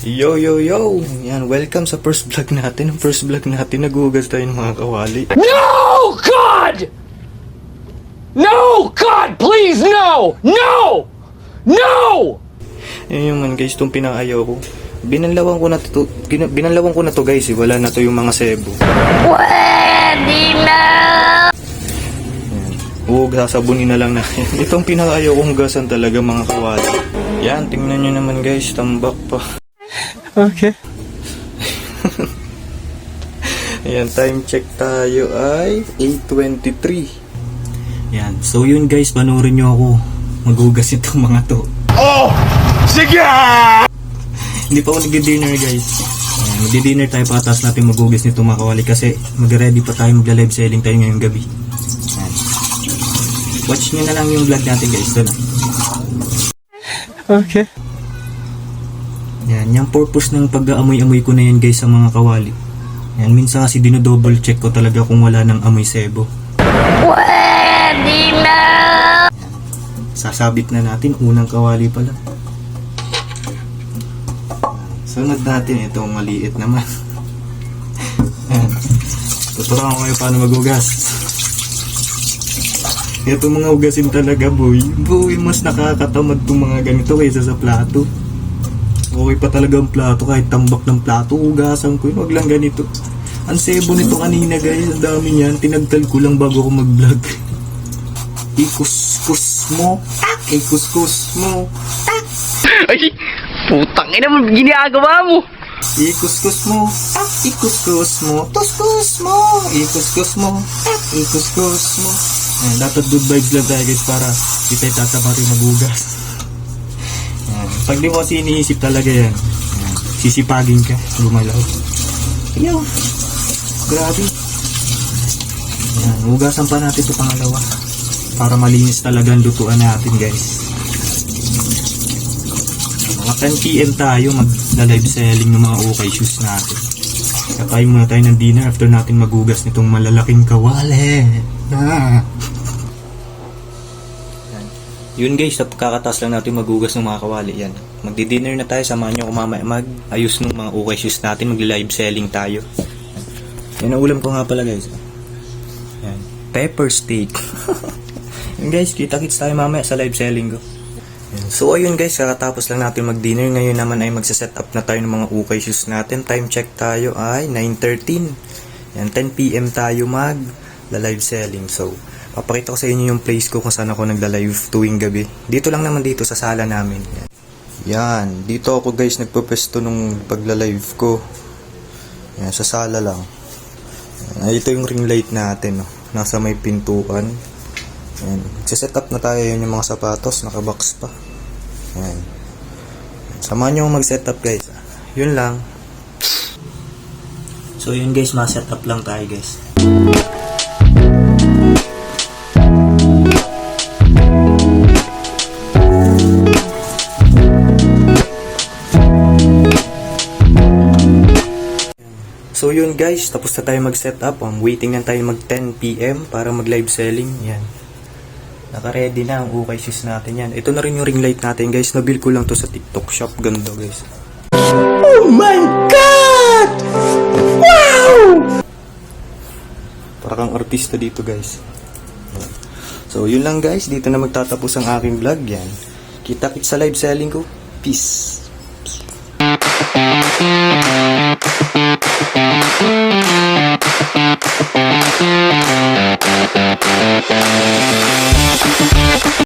Yo, yo, yo! Yan, welcome sa first vlog natin. Ang first vlog natin, naghugas tayo ng mga kawali. No, God! No, God, please, no! No! No! Yan yung man guys, itong pinakayaw ko. Binanlawan ko na to guys, wala na to yung mga sebo. Pwede na! Sasabunin na lang natin. Itong pinakayaw kong hugasan talaga mga kawali. Yan, tingnan nyo naman guys, tambak pa. Okay. Ayan, time check tayo ay 8:23. Yan, so yun guys, panoorin nyo ako maghugas itong mga to. Oh! Sige! Hindi pa ako nag-dinner guys. Ayan, mag-dinner tayo patas natin maghugas nito mga kawali kasi mag-ready pa tayo magla-live selling tayo ngayong gabi. Ayan. Watch nyo na lang yung vlog natin guys. Doon. Okay. Yan, yung purpose ng pag-aamoy-amoy ko na yan guys sa mga kawali. Yan, minsan kasi dinodouble check ko talaga kung wala ng amoy sebo. Pwede na! Sasabit na natin, unang kawali pa lang. Sunod natin itong maliit naman. Yan. Tuturuan ko kayo paano maghugas. Ito mga hugasin talaga boy. Boy, mas nakakatamad itong mga ganito kaysa sa plato. Okay pa talaga ang plato, kahit tambak ng plato, hugasan ko yun, wag lang ganito. Ang sebo nito kanina guys, ang dami niyan, tinagtal ko lang bago ako mag-vlog. Ikuskus mo, ikuskus mo, Ay, putang ina mo, ginagawa mo! ikuskus mo, ikuskus mo, tuskus mo, ikuskus mo, ikuskus mo. Ayan, dapat good vibes lang tayo guys para kita tatama rin maghugas. Pag di mo kasi iniisip talaga yan, sisipagin ka, gumalaw. Yo, grabe. Yan, hugasan pa natin ito pangalawa para malinis talaga ang lutuan natin guys. Mga 10 PM tayo mag-live selling ng mga okay shoes natin. Kakain muna tayo ng dinner after natin maghugas nitong malalaking kawali. Yun guys, kakataas lang natin maghugas ng mga kawali yan. Magdi-dinner na tayo, samahan nyo kumamaya mag-ayos ng mga okay shoes natin, magli-live selling tayo. Yan ang ulam ko nga pala guys. Yan, pepper steak. Yan guys, kita-kits tayo mamaya sa live selling ko. Yan. So ayun guys, kakatapos lang natin mag-dinner. Ngayon naman ay magsa-set up na tayo ng mga okay shoes natin. Time check tayo ay 9:13. Yan, 10 PM tayo mag-live selling. So papakita ko sa inyo yung place ko kung saan ako nagla-live tuwing gabi. Dito lang naman dito sa sala namin. Yan, dito ako guys nagpupesto nung pagla-live ko. Yan, sa sala lang. Yan, ito yung ring light natin. No? Nasa may pintuan. Yan, set up na tayo. Yan yung mga sapatos, nakabox pa. Yan. Samahan nyo mag-set up guys. Yun lang. So yun guys, ma-set up lang tayo guys. So yun guys, tapos na tayo mag-set up. Waiting na tayo mag 10 PM para mag-live selling. Yan. Naka-ready na ang ukay shoes natin yan. Ito na rin yung ring light natin guys. Nabil ko lang to sa TikTok shop. Ganda guys. Oh my God! Wow! Para kang artista dito guys. So yun lang guys. Dito na magtatapos ang aking vlog. Yan. Kita-kits sa live selling ko. Peace.